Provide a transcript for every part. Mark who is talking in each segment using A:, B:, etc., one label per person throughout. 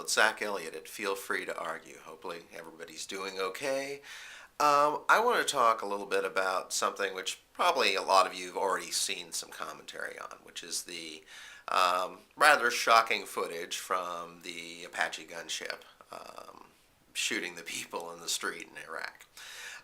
A: It's Zach Elliott at Feel Free to Argue. Hopefully everybody's doing okay. I want to talk a little bit about something which probably a lot of you have already seen some commentary on, which is the rather shocking footage from the Apache gunship shooting the people in the street in Iraq.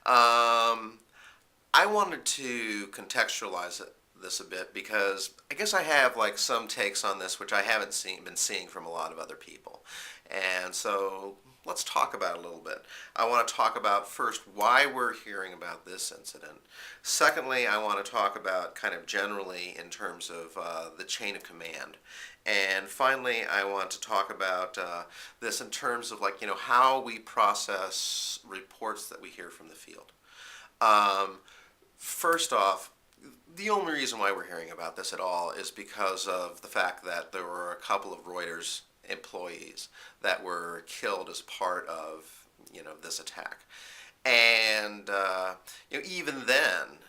A: I wanted to contextualize this a bit because I guess I have like some takes on this which I haven't been seeing from a lot of other people. And so let's talk about it a little bit. I want to talk about first why we're hearing about this incident. Secondly, I want to talk about kind of generally in terms of the chain of command. And finally, I want to talk about this in terms of like, how we process reports that we hear from the field. First off, the only reason why we're hearing about this at all is because of the fact that there were a couple of Reuters employees that were killed as part of, this attack. And, even then,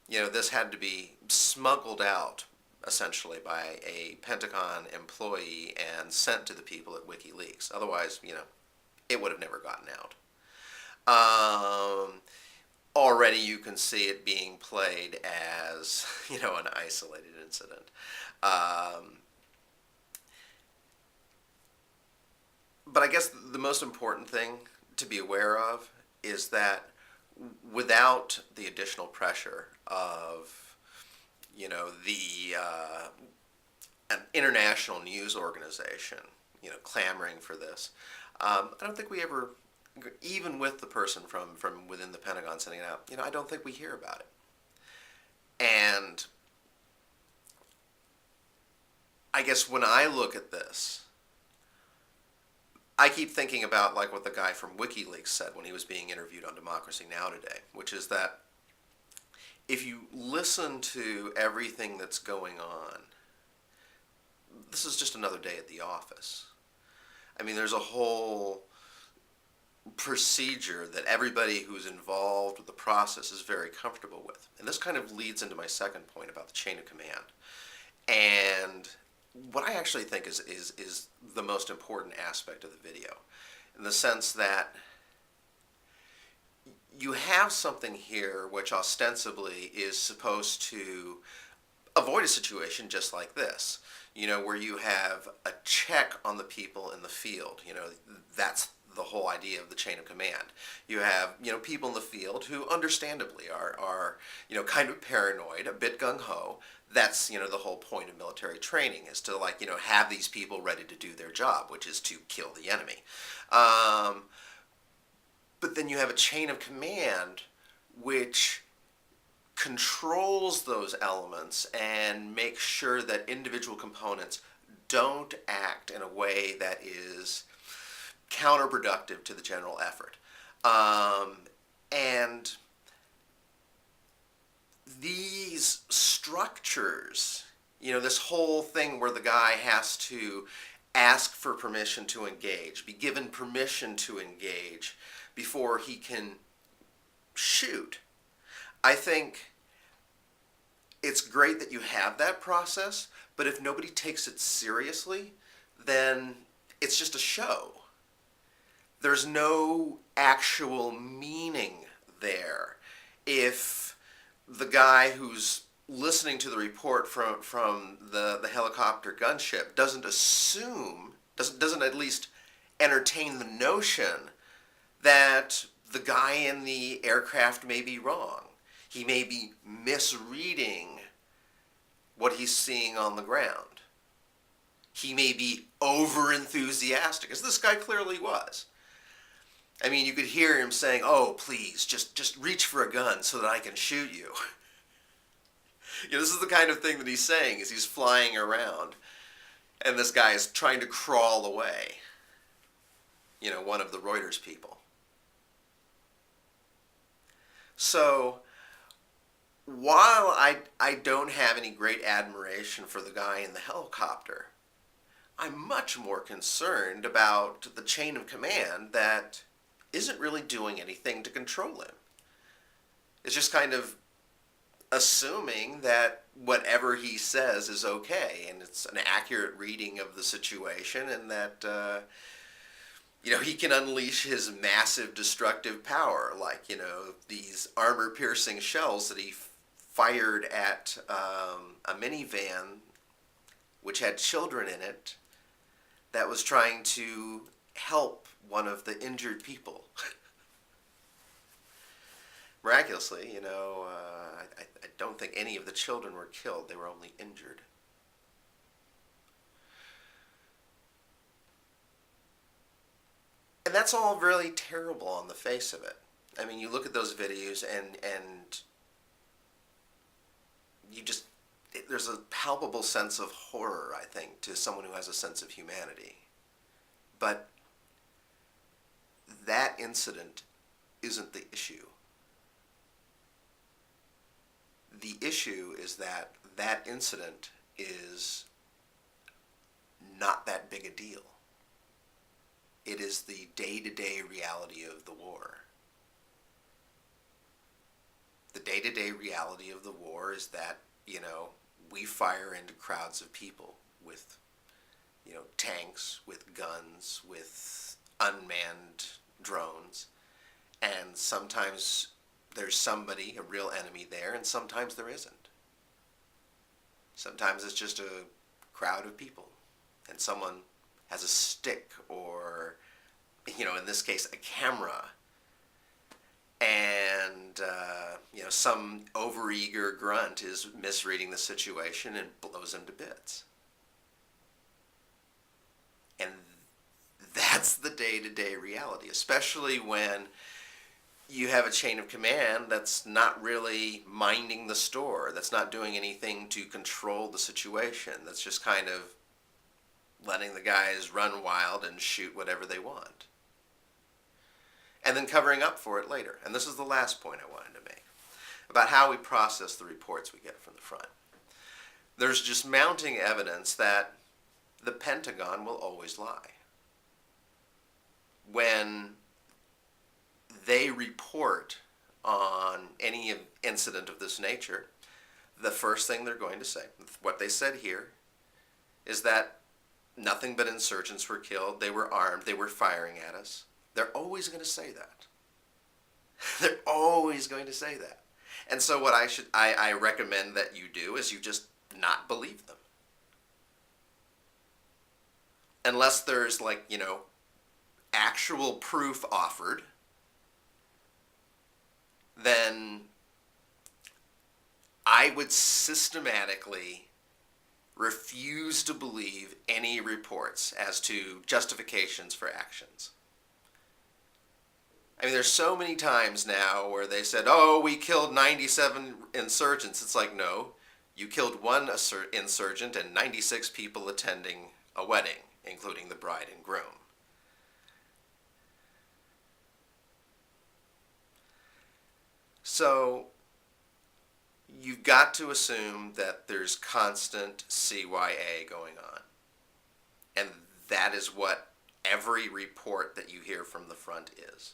A: this had to be smuggled out essentially by a Pentagon employee and sent to the people at WikiLeaks. Otherwise, it would have never gotten out. Already you can see it being played as, an isolated incident. But I guess the most important thing to be aware of is that without the additional pressure of, an international news organization, clamoring for this, I don't think we ever, even with the person from within the Pentagon sending it out, I don't think we hear about it. And I guess when I look at this, I keep thinking about like what the guy from WikiLeaks said when he was being interviewed on Democracy Now! Today, which is that if you listen to everything that's going on, this is just another day at the office. I mean, there's a whole procedure that everybody who's involved with the process is very comfortable with. And this kind of leads into my second point about the chain of command. And what I actually think is the most important aspect of the video, in the sense that you have something here which ostensibly is supposed to avoid a situation just like this, where you have a check on the people in the field. That's the whole idea of the chain of command. You have, people in the field who understandably are kind of paranoid, a bit gung-ho. That's, the whole point of military training, is to have these people ready to do their job, which is to kill the enemy. But then you have a chain of command which controls those elements and makes sure that individual components don't act in a way that is counterproductive to the general effort. And these structures, this whole thing where the guy has to ask for permission to engage, be given permission to engage before he can shoot. I think it's great that you have that process, but if nobody takes it seriously, then it's just a show. There's no actual meaning there. If the guy who's listening to the report from the helicopter gunship doesn't at least entertain the notion that the guy in the aircraft may be wrong. He may be misreading what he's seeing on the ground. He may be over-enthusiastic, as this guy clearly was. I mean, you could hear him saying, "Oh, please, just reach for a gun so that I can shoot you." This is the kind of thing that he's saying as he's flying around, and this guy is trying to crawl away. One of the Reuters people. So, while I don't have any great admiration for the guy in the helicopter, I'm much more concerned about the chain of command that isn't really doing anything to control him. It's just kind of assuming that whatever he says is okay and it's an accurate reading of the situation, and that he can unleash his massive destructive power, like these armor-piercing shells that he fired at a minivan which had children in it that was trying to help one of the injured people. Miraculously, I don't think any of the children were killed. They were only injured. And that's all really terrible on the face of it. I mean, you look at those videos and you just, there's a palpable sense of horror, I think, to someone who has a sense of humanity. But that incident isn't the issue. The issue is that that incident is not that big a deal. It is the day-to-day reality of the war. The day-to-day reality of the war is that, we fire into crowds of people with, tanks, with guns, with unmanned drones, and sometimes there's somebody, a real enemy there, and sometimes there isn't. Sometimes it's just a crowd of people, and someone has a stick or, in this case, a camera, and, some overeager grunt is misreading the situation and blows him to bits. And that's the day-to-day reality, especially when you have a chain of command that's not really minding the store, that's not doing anything to control the situation, that's just kind of letting the guys run wild and shoot whatever they want. And then covering up for it later. And this is the last point I wanted to make about how we process the reports we get from the front. There's just mounting evidence that the Pentagon will always lie. When they report on any incident of this nature, the first thing they're going to say, what they said here, is that nothing but insurgents were killed, they were armed, they were firing at us. They're always going to say that. They're always going to say that. And so what I recommend that you do is you just not believe them. Unless there's actual proof offered, then I would systematically refuse to believe any reports as to justifications for actions. I mean, there's so many times now where they said, we killed 97 insurgents. It's like, no, you killed one insurgent and 96 people attending a wedding, including the bride and groom. So you've got to assume that there's constant CYA going on. And that is what every report that you hear from the front is.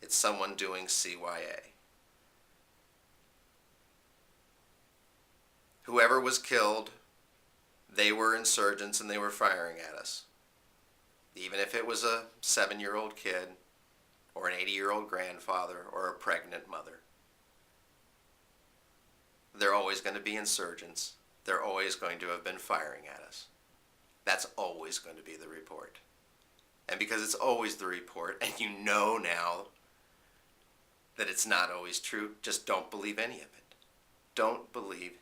A: It's someone doing CYA. Whoever was killed, they were insurgents and they were firing at us. Even if it was a 7-year-old kid or an 80-year-old grandfather or a pregnant mother. They're always going to be insurgents. They're always going to have been firing at us. That's always going to be the report. And because it's always the report, and you know now that it's not always true, just don't believe any of it. Don't believe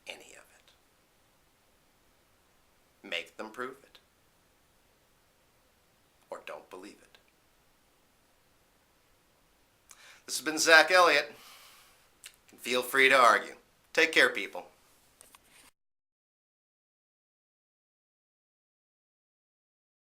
A: any of it. Make them prove it. Or don't believe it. This has been Zach Elliott. Feel free to argue. Take care, people.